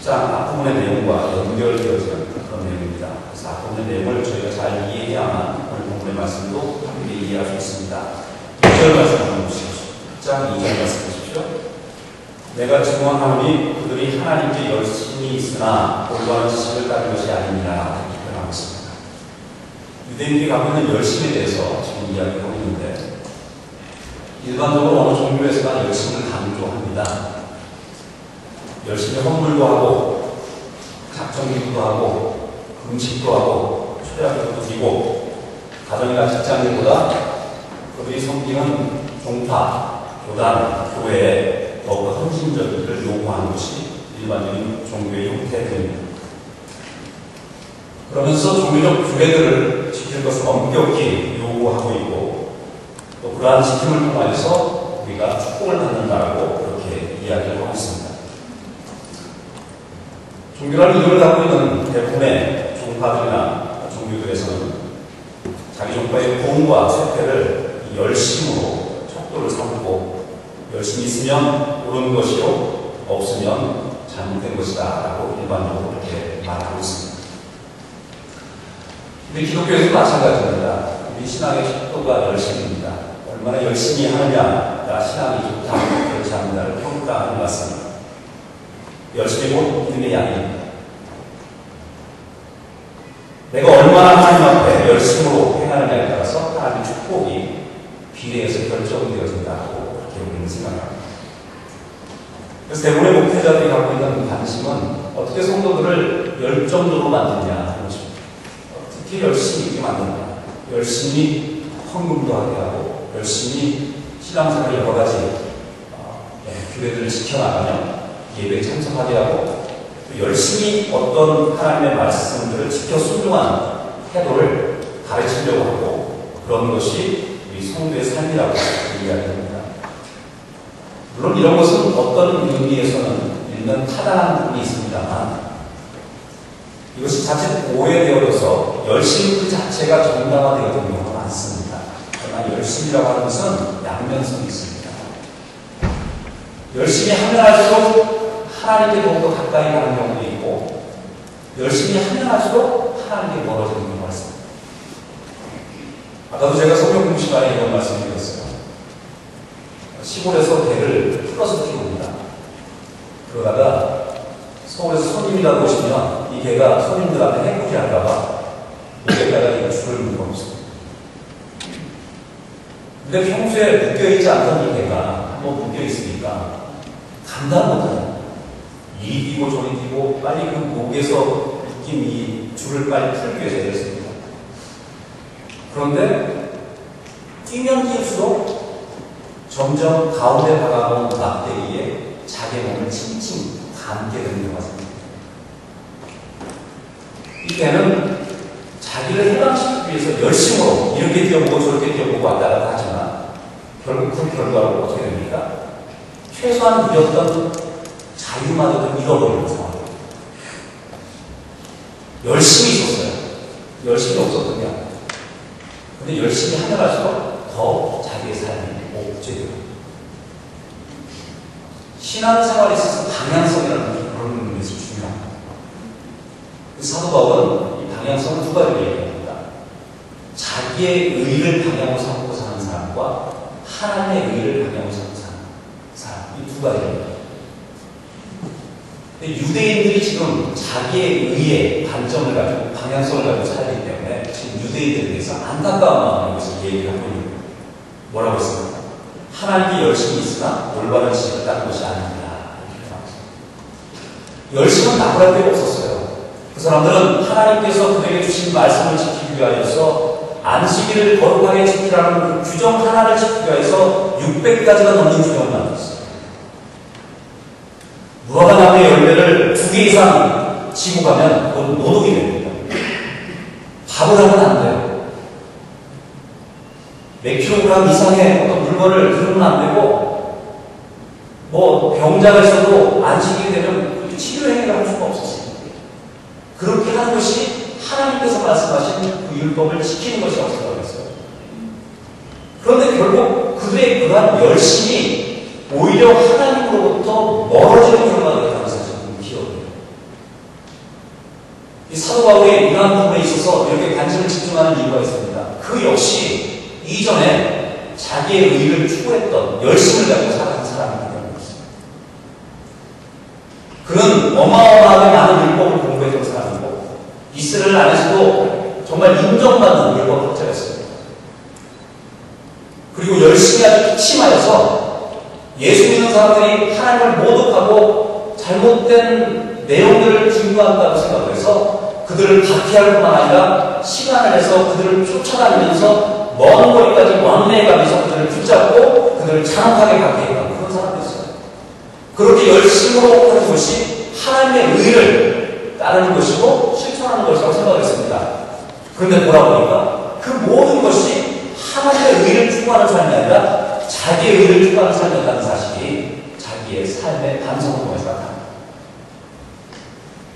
10장 앞부분의 내용과 연결되어지는 그런 내용입니다. 그래서 앞부분의 내용을 저희가 잘 이해해야만 오늘 본문의 말씀도 함께 이해할 수 있습니다. 2절 말씀 한번 보시죠. 10장 2절 말씀 보십시오. 내가 증언하노니 그들이 하나님께 열심히 있으나 올바른 지식을 따른 것이 아니니라 이렇게 표현하고 있습니다. 유대인들이 갖고 있는 열심에 대해서 지금 이야기하고 있는데 일반적으로 어느 종교에서나 열심을 강조합니다. 열심히 헌물도 하고 작정기도도 하고 금식도 하고 초대학교도 드리고 가정이나 직장인보다 그들이 섬기는 종파, 교단, 교회에 더욱더 헌신적을 요구하는 것이 일반적인 종교의 형태들입니다. 그러면서 종교적 규례들을 지킬 것을 엄격히 요구하고 있고 또 그러한 지킴을 통하여서 우리가 축복을 받는다라고 그렇게 이야기를 하고 있습니다. 종교라는 이름을 갖고 있는 대부분의 종파들이나 종교들에서는 자기 종파의 공과 쇠퇴를 열심으로 척도를 삼고 열심히 있으면 옳은 것이요 없으면 잘못된 것이다 라고 일반적으로 그렇게 말하고 있습니다. 우리 기독교에서도 마찬가지입니다. 우리 신앙의 척도가 열심입니다. 얼마나 열심히 하느냐가 신앙이 좋다 그렇지 않는다를 평가하는 것 같습니다. 열심히 곧 믿음의 양입니다. 내가 얼마나 하나님 앞에 열심으로 행하느냐에 따라서 하나님의 축복이 비례해서 결정되어진다고 그렇게 우리는 생각합니다. 그래서 대부분의 목회자들이 갖고 있는 관심은 어떻게 성도들을 열정적으로 만드냐 하는 것입니다. 어떻게 열심히 있게 만드냐, 열심히 헌금도 하게 하고 열심히 신앙생활 여러 가지 규례들을 지켜나가며 예배에 참석하게 하고 또 열심히 어떤 하나님의 말씀들을 지켜 순종하는 태도를 가르치려고 하고 그런 것이 우리 성도의 삶이라고 이야기합니다. 물론 이런 것은 어떤 의미에서는 일면 타당한 부분이 있습니다만 이것이 자칫 오해되어져서 열심 그 자체가 정당화되어진 경우가 많습니다. 그러나 열심이라고 하는 것은 양면성이 있습니다. 열심히 하면 할수록 하나님께 더욱더 가까이 가는 경우도 있고 열심히 하면 할수록 하나님께 멀어지는 경우가 있습니다. 아까도 제가 성경 공부 시간에 이런 말씀을 드렸어요. 시골에서 개를 풀어서 키웁니다. 그러다가 서울에서 손님이라고 오시면 이 개가 손님들한테 해코지 할까봐 목에다가 이 줄을 묶어놓습니다. 근데 평소에 묶여있지 않던 이 개가 한번 묶여있으니까 감당 못하는 이리 뛰고 저리 뛰고 빨리 그 목에서 묶인 이 줄을 빨리 풀기 위해서 애렸습니다. 그런데 뛰면 뛸수록 점점 가운데 박아놓은 막대기에 자기 몸을 칭칭 감게 되는 것 같습니다. 이 개는 자기를 해방시키기 위해서 열심으로 이렇게 뛰어보고 저렇게 뛰어보고 왔다 갔다 하지만 결국 그 결과로 어떻게 됩니까? 최소한 누렸던 자유마저도 잃어버리는 상황이에요. 열심히 있었어요. 열심히 없었던 게 아니에요. 근데 열심히 하면 할수록 더 자기의 삶이 옥죄돼요. 신앙생활에 있어서 방향성이라는 그런 의미에서 중요합니다. 사도 바울은 이 방향성을 두 가지로 얘기합니다. 자기의 의를 방향으로 삼고 사는 사람과 하나님의 의를 방향으로 삼고 사는 사람, 이 두 가지입니다. 근데 유대인들이 지금 자기의 의의 관점을 가지고 방향성을 가지고 살기 때문에 지금 유대인들에 대해서 안타까운 마음으로 여기서 얘기를 하고 있는 거예요. 뭐라고 했습니까? 하나님이 열심히 있으나 올바른 지식을 따른 것이 아닙니다. 열심은 나무랄 데가 없었어요. 그 사람들은 하나님께서 그들에게 주신 말씀을 지키기 위하여서 안식일을 거룩하게 지키라는 그 규정 하나를 지키기 위해서 600가지가 넘는 규정을 만들었어요. 무화과 나무의 열매를 2개 이상 지고 가면 그건 노동이 됩니다. 밥을 하면 안 돼요. 몇 킬로그램 이상의 어떤 물건을 들으면 안 되고, 뭐 병자에서도 안식일이 되면 치료 행위를 할 수가 없었어요. 그렇게 하는 것이 하나님께서 말씀하신 그 율법을 지키는 것이 없었다고 했어요. 그런데 결국 그들의 그러한 열심이 오히려 하나님으로부터 멀어지는 결과가 됐다는 사실을 기억해요. 바울이 이러한 부분에 있어서 이렇게 관심을 집중하는 이유가 있습니다. 그 역시 이전에 자기의 의의를 추구했던 열심을 가지고 살아간 사람이기 때문에 그렇습니다. 그는 어마어마하게 많은 율법을 공부했던 사람이고 이스라엘 안에서도 정말 인정받는 율법 학자였습니다. 그리고 열심히 아주 기침하여서 예수 믿는 사람들이 하나님을 모독하고 잘못된 내용들을 증거한다고 생각을 해서 그들을 박해할 뿐만 아니라 시간을 내서 그들을 쫓아다니면서 먼 거리까지 왕래에 가면서 그들을 붙잡고 그들을 잔혹하게 박해했던 그런 사람이었어요. 그렇게 열심으로 하는 것이 하나님의 의를 따르는 것이고 실천하는 것이라고 생각했습니다. 그런데 돌아보니까 그 모든 것이 하나님의 의를 추구하는 삶이 아니라 자기의 의를 추구하는 삶이었다는 사실이 자기의 삶의 반성을 통해서 나타납니다.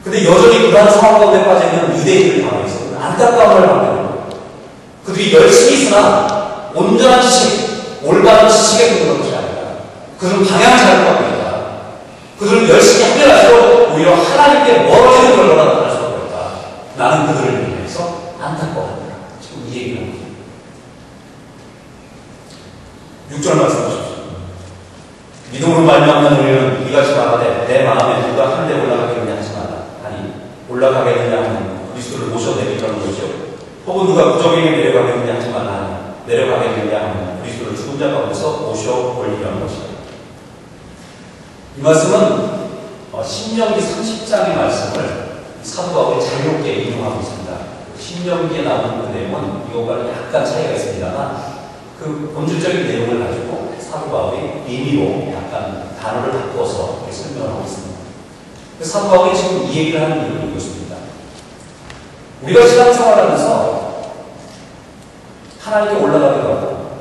근데 여전히 그러한 상황 가운데 빠져있는 유대인들을 향해서 안타까움을 받게 됩니다. 그들이 열심히 있으나 온전한 지식, 올바른 지식에 그르는 것이 아니라 그들은 방향을 잘못 갖고 있다. 그들은 열심히 하게 할수록 오히려 하나님께 멀어지는 결과가 나타날 수밖에 없다. 나는 그들을 위해서 안타까워한다. 지금 이 얘기를 합니다. 6절 말씀 보십시오. 믿음으로 말미암는 우리는 이같이 말하되 내 마음에 누가 한데 올라가겠느냐 하지 마라. 아니 올라가겠느냐 하면 그리스도를 모셔내리라는 것이요. 혹은 누가 부정에게 내려가겠느냐 하지 마라. 아니 내려가겠느냐 하면 그리스도를 죽은 자 가운데서 모셔올리라는 것이다. 이 말씀은 신명기 30장의 말씀을 사도 바울이 자유롭게 인용하고 있습니다. 신명기에 나오는 그 내용은 이거와는 약간 차이가 있습니다만 그 본질적인 내용을 가지고 사도 바울이 의미로 약간 단어를 바꿔서 설명을 하고 있습니다. 사도 바울이 지금 이 얘기를 하는 이유는 이것입니다. 우리가 신앙생활하면서 하나님께 올라가기도 하고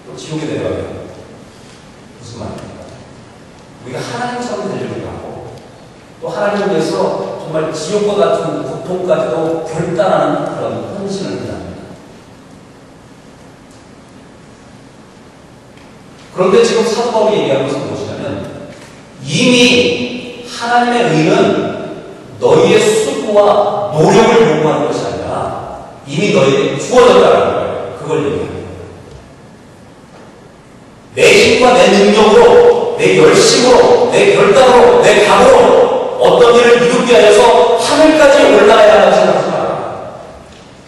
또 지옥에 내려가기도 하고 무슨 말입니까? 우리가 하나님처럼 되려고 하고 또 하나님을 위해서 정말 지옥과 같은 고통까지도 결단하는 그런 헌신을 합니다. 그런데 지금 사도 바울이 얘기하는 것은 무엇이냐면 이미 하나님의 의는 너희의 수고와 노력을 요구하는 것이 아니라 이미 너희에게 주어졌다는 거예요. 그걸 얘기합니다. 내 힘과 내 능력으로 내 열심으로 내 결단으로 내 각오로 어떤 일을 이루기 위하여서 하늘까지 올라가야 한다고 생각하지 마라.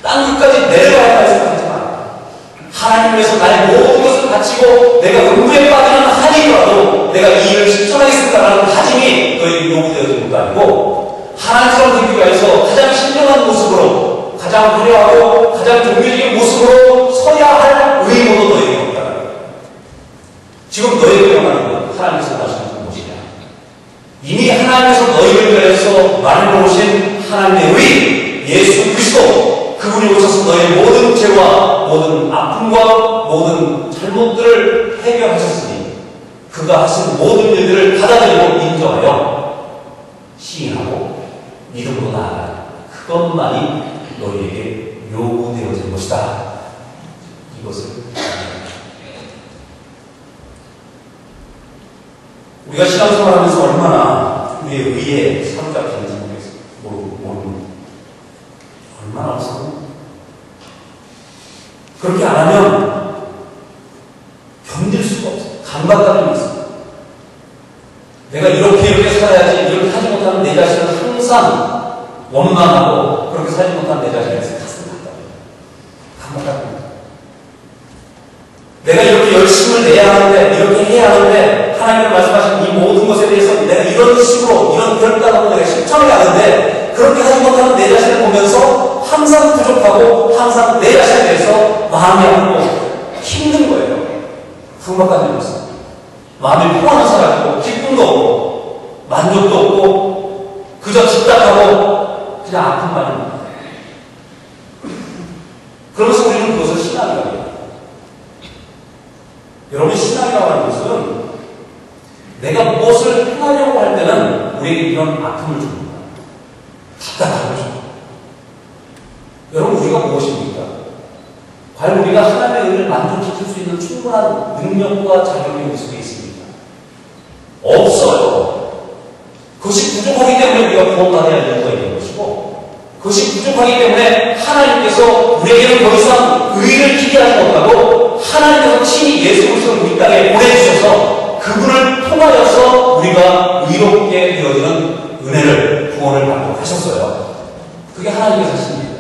땅 끝까지 내려가야 한다고 생각하지 마라. 하나님 위해서 나의 모든 것을 바치고 내가 음부에 빠지는 한이더라도 내가 이 일을 실천하겠습니다라는 다짐이 너에게 요구되어진 것도 아니고 하나님처럼 되기 위해서 가장 신령한 모습으로 가장 화려하고 가장 종교적인 모습으로 서야 할 의무도 너에게 없다. 지금 너에게 원하는 건 하나님께서 하시는 것이냐. 이미 하나님께서 너희를 위해서 만들어 오신 하나님의 의 예수 그리스도 그분이 오셔서 너의 모든 죄와 모든 아픔과 모든 잘못들을 해결하셨으니 그가 하신 모든 일들을 받아들이고 인정하여 시인하고 믿음으로 나아가 그것만이 너희에게 요구되어진 것이다. 이것을 우리가 신앙생활하면서 얼마나 우리의 의에 사로잡히는지 모르는 얼마나 없어. 그렇게 안 하면 견딜 수가 없어. 강박감이 있어. 내가 이렇게 살아야지 이렇게 하지 못하는 내 자신을 항상 원망하고 그렇게 살지 못하는 내 자신에 대해서 가슴을 강박감이 내가 이렇게 열심을 내야 하는데 이렇게 해야 하는데 하나님을 말씀하신 이 모든 것에 대해서 내가 이런 식으로 이런 결단으로 내가 실천을 하는데 그렇게 하지 못하는 내 자신을 보면서 항상 부족하고 항상 내 자신에 대해서 마음이 아프고 힘든 거예요. 강박감이 없어. 마음이 평안은 사라지고 기쁨도 없고 만족도 없고 그저 집착하고 그냥 아픔만 있는 거예요. 그러면서 우리는 그것을 신앙이라고 해요. 여러분 신앙이라고 하는 것은 내가 무엇을 행하려고 할 때는 우리에게 이런 아픔을 줍니다. 답답함을 줍니다. 여러분 우리가 무엇입니까? 과연 우리가 하나님의 의를 만족시킬 수 있는 충분한 능력과 자격이 우리 속에 있습니까? 없어요. 그것이 부족하기 때문에 우리가 구원받아야 할 이유가 있는 것이고 그것이 부족하기 때문에 하나님께서 우리에게는 더 이상 의를 기대하지 못하고 하나님께서 친히 예수 그리스도를 우리 땅에 보내주셔서 그분을 통하여서 우리가 의롭게 되어지는 은혜를 구원을 받도록 하셨어요. 그게 하나님의 사실입니다.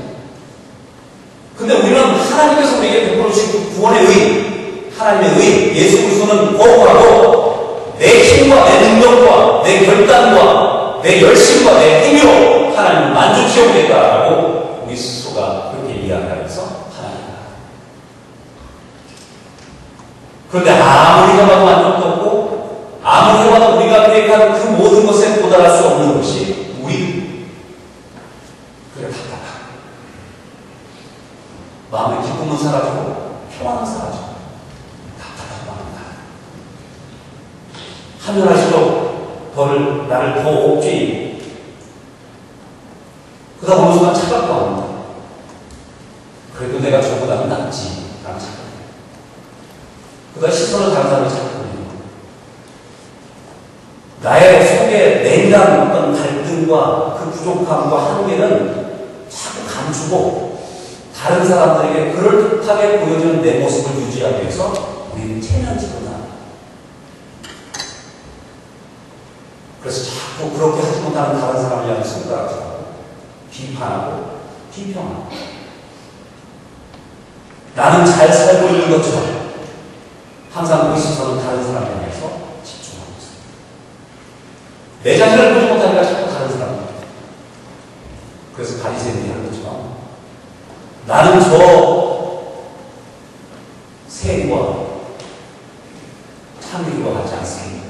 근데 우리는 하나님께서 우리에게 베풀어 주신 구원의 의, 하나님의 의, 예수 그리스도는 거부하고 내 힘과 내 능력과 내 결단과 내 열심과 내 힘으로 하나님을 만족시켜보겠다라고 우리 스스로가 그렇게 이야기하면서 하나님이다. 그런데 아무리 해봐도 만족도 없고 아무리 해봐도 우리가 계획한 그 모든 것에 도달할 수 없는 것이 우리 그래 답답하다. 마음의 기쁨은 사라지고 평안은 사라지고 답답한 마음이다. 하면 할수록 나를 더 옥죄이 그러다 어느 순간 착각도 안 한다. 그래도 내가 저보다는 낫지 라는 착각. 그러다 시선을 다른 사람이 착각합니다. 나의 속에 냉담 어떤 갈등과 그 부족함과 한계는 자꾸 감추고 다른 사람들에게 그럴듯하게 보여주는 내 모습을 유지하기 위해서 우리는 체면지구나. 그래서 자꾸 그렇게 하지 못하는 다른 사람을 향해 손가락질하고 비판하고 비평하고 나는 잘 살고 있는 것처럼 항상 그 시선은 다른 사람에 대해서 집중하고 있습니다. 내 자신을 보지 못하니까 자꾸 다른 사람을. 그래서 바리새인들이 하는 것처럼 나는 저 새과 창기와 같지 않습니다.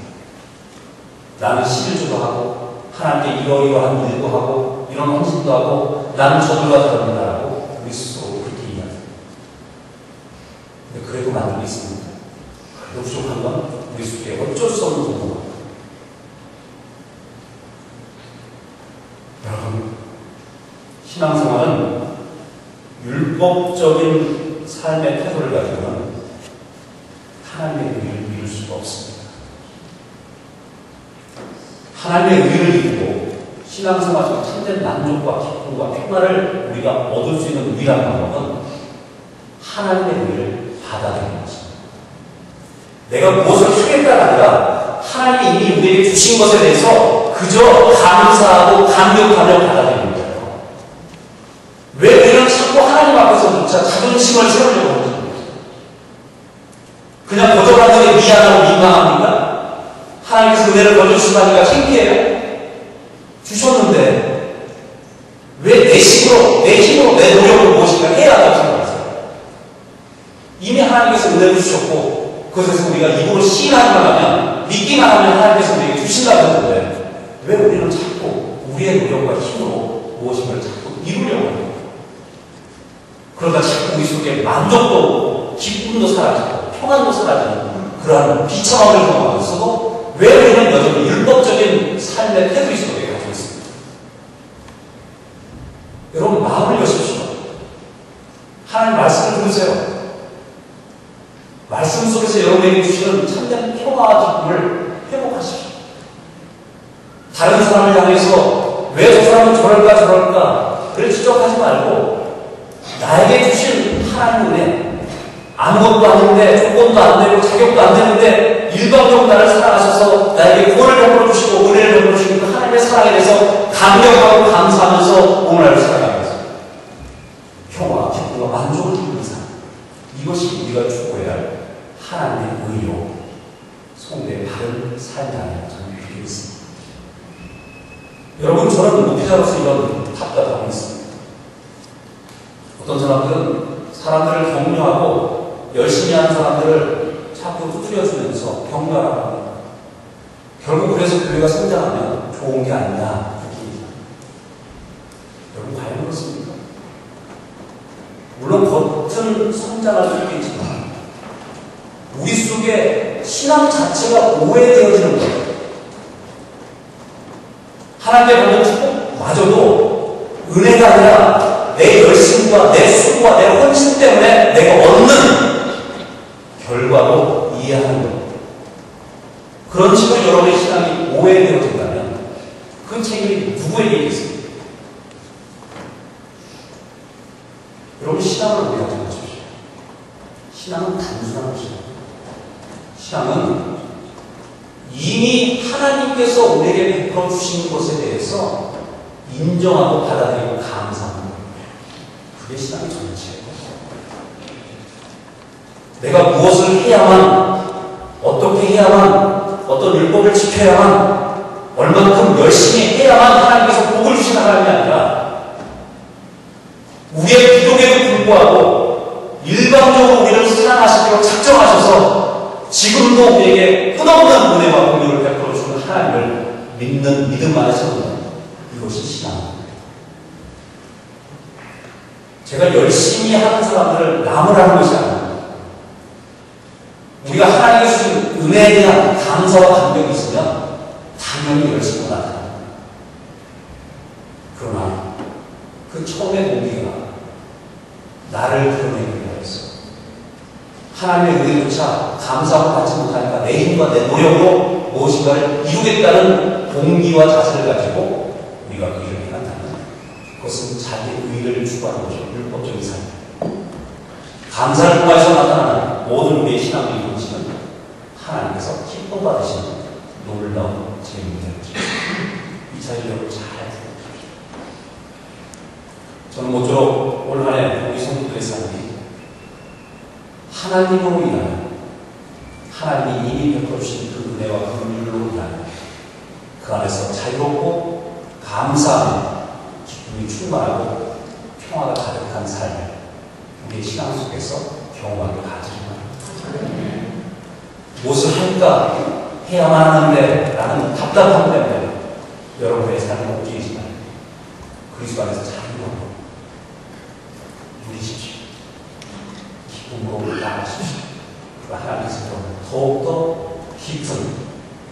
나는 실주도 하고 하나님께 이러이러한 일도 하고 이런 헌신도 하고 나는 저들과 다릅니다라고 우리 스스로 그렇게 이야기합니다. 근데 그래도 만들 게 있습니다. 그래도 부족한 건 우리 속에 어쩔 수 없는 부분입니다. 여러분, 신앙생활은 율법적인 삶의 태도를 가지고는 하나님의 의를 이룰 수가 없습니다. 하나님의 의를 이루고 신앙생활 속 참된 만족과 기쁨과 평안을 우리가 얻을 수 있는 유일한 방법은 하나님의 의를 받아들이는 것입니다. 내가 무엇을 하겠다가 아니라 하나님이 이미 우리에게 주신 것에 대해서 그저 감사하고 감격하며 받아들이는 거예요. 왜 우리는 자꾸 하나님 앞에서조차 자존심을 세우려고 하는 겁니까? 그냥 거절하는 게 미안하고 민망합니까? 하나님께서 은혜를 더 주시다니까 창피해요? 주셨는데 왜 내 힘으로 내 노력으로 무엇인가 해야 한다고 생각하세요? 이미 하나님께서 은혜를 주셨고 그것에서 우리가 입으로 시인하기만 하면 믿기만 하면 하나님께서 우리에게 주신다고 했는데 왜 우리는 자꾸 우리의 노력과 힘으로 무엇인가를 자꾸 이루려고 합니까? 그러다 자꾸 우리 속에 만족도 없고 기쁨도 사라지고 평안도 사라지는 그러한 비참함을 경험하면서도 왜 우리는 여전히 율법적인 삶의 태도를 속에 가지고 있습니까? 여러분 마음을 여십시오. 하나님 말씀을 들으세요. 말씀 속에서 여러분에게 주시는 참된 평화와 기쁨을 회복하십시오. 다른 사람을 향해서 왜 저 사람은 저럴까 그를 지적하지 말고 나에게 주신 하나님의 은혜 아무것도 아닌데 조건도 안 되고 자격도 안 되는데 일방적으로 나를 사랑하셔서 나에게 구원을 베풀어 주시고 은혜를 베풀어 주시는 그 하나님의 사랑에 대해서 감격하고 감사하면서 오늘을 살아가면서 평화, 기쁨과 만족을 누리는 삶, 이것이 우리가 추구해야 할 하나님의 의로 성도의 바른 삶이 아니라 저는 그렇게 믿습니다. 여러분, 저는 목회자로서 이런 답답함이 있습니다. 어떤 사람들은 사람들을 격려하고 열심히 하는 사람들을 자꾸 두드려주면서 격려하고 결국 그래서 교회가 성장하면 좋은 게 아니냐 그렇게 얘기합니다. 여러분 과연 그렇습니까? 물론 겉은 성장할 수도 있지만 우리 속에 신앙 자체가 오해되어지는 거예요. 하나님께 받는 축복마저도 은혜가 아니라 내 열심과 내 수고와 내 헌신 때문에 내가 얻는 결과로 이해하는 겁니다. 그런 식으로 여러분의 신앙이 오해되어진다면 그 책임이 누구에게 있습니까? 신앙을 우리가 좀 보십시오. 신앙은 단순한 것이다. 신앙은 이미 하나님께서 우리에게 베풀어 주신 것에 대해서 인정하고 받아들이고 감사하는 거예요. 그게 신앙의 전체예요. 내가 무엇을 해야만, 어떻게 해야만, 어떤 율법을 지켜야만, 얼만큼 열심히 해야만 하나님께서 복을 주신 하나님이 아니라 우리의 기독에도 불구하고 일방적으로 우리를 사랑하시기로 작정하셔서 지금도 우리에게 끝없는 은혜와 공유를 베풀어 주는 하나님을 믿는 믿음 안에서는 이것이 신앙입니다. 제가 열심히 하는 사람들을 나무라는 것이 아닙니다. 우리가 하나님의 주신 은혜에 대한 감사와 감격이 있으면 당연히 열심히 나타납니다. 그러나 그 처음의 동기가 나를 드러내기 위하여서 하나님의 은혜조차 감사하고 받지 못하니까 내 힘과 내 노력으로 무엇인가를 이루겠다는 동기와 자세를 가지고 우리가 그 일을 해간다면 그것은 자기의 의를 추구하는 것이고 율법적인 삶입니다. 감사를 통해서 나타나는 모든 우리의 신앙의 이루어지는 하나님께서 기쁨 받으시는 놀라운 재미입니다. 이 사실을 여러분 잘 들어주십시오. 저는 모쪼록 올 한해 우리 성도들의 삶이 하나님으로 인하여 하나님이 이미 베풀어주신 그 은혜와 그 윤율로 인하여 그 안에서 자유롭고 감사하며 기쁨이 충만하고 평화가 가득한 삶을 우리의 신앙 속에서 경험하게 가지만 무엇을 할까 해야만 하는데 라는 답답함 때문에 여러분의 삶을 옮기지만 그리스도 안에서 자유롭고 누리십시오. 기쁨으로 나아가십시오. 그 하나님께서 더욱더 깊은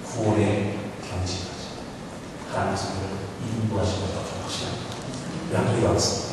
구원의 경지까지 하나님께서 인도하시고 확신합니다. 양도기 왔습니다.